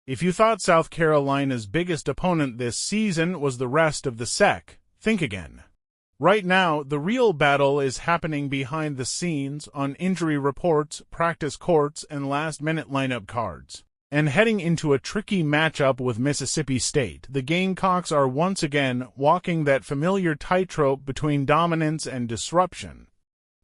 If you thought South Carolina's biggest opponent this season was the rest of the SEC, think again. Right now, the real battle is happening behind the scenes on injury reports, practice courts, and last-minute lineup cards. And heading into a tricky matchup with Mississippi State, the Gamecocks are once again walking that familiar tightrope between dominance and disruption.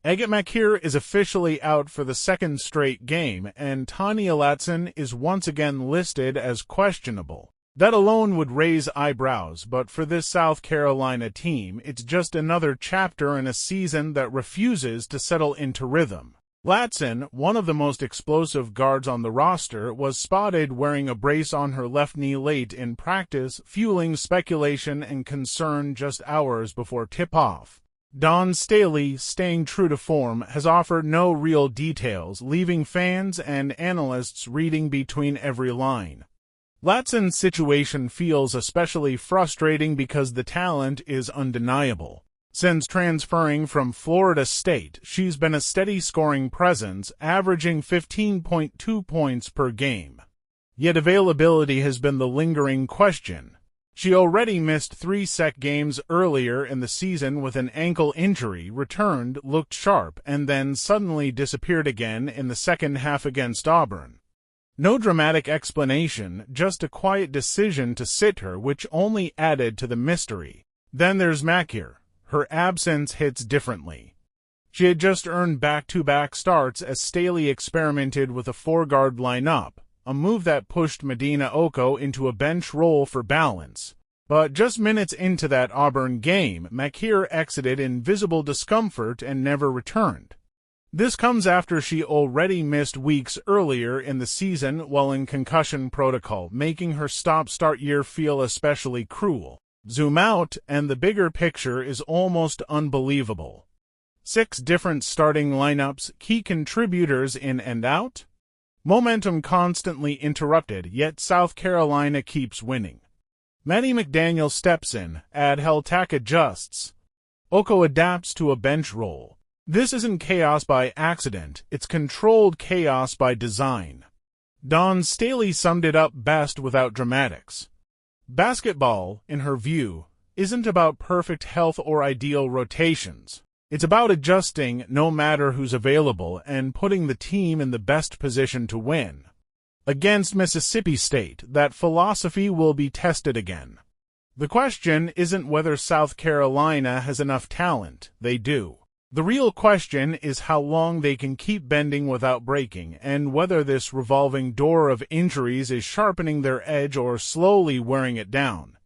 Agot Makeer is officially out for the second straight game, and Ta'Niya Latson is once again listed as questionable. That alone would raise eyebrows, but for this South Carolina team, it's just another chapter in a season that refuses to settle into rhythm. Latson, one of the most explosive guards on the roster, was spotted wearing a brace on her left knee late in practice, fueling speculation and concern just hours before tip-off. Staley, staying true to form, has offered no real details, leaving fans and analysts reading between every line. Latson's situation feels especially frustrating because the talent is undeniable. Since transferring from Florida State, she's been a steady scoring presence, averaging 15.2 points per game. Yet availability has been the lingering question. She already missed 3 SEC games earlier in the season with an ankle injury, returned, looked sharp, and then suddenly disappeared again in the second half against Auburn. No dramatic explanation, just a quiet decision to sit her, which only added to the mystery. Then there's Makeer. Her absence hits differently. She had just earned back-to-back starts as Staley experimented with a 4-guard lineup, a move that pushed Medina Oko into a bench role for balance. But just minutes into that Auburn game, Makeer exited in visible discomfort and never returned. This comes after she already missed weeks earlier in the season while in concussion protocol, making her stop-start year feel especially cruel. Zoom out, and the bigger picture is almost unbelievable. 6 different starting lineups, key contributors in and out. Momentum constantly interrupted, yet South Carolina keeps winning. Maddie McDaniel steps in, Heltak adjusts. Oko adapts to a bench role. This isn't chaos by accident, it's controlled chaos by design. Staley summed it up best without dramatics. Basketball, in her view, isn't about perfect health or ideal rotations. It's about adjusting no matter who's available and putting the team in the best position to win. Against Mississippi State, that philosophy will be tested again. The question isn't whether South Carolina has enough talent. They do. The real question is how long they can keep bending without breaking, and whether this revolving door of injuries is sharpening their edge or slowly wearing it down.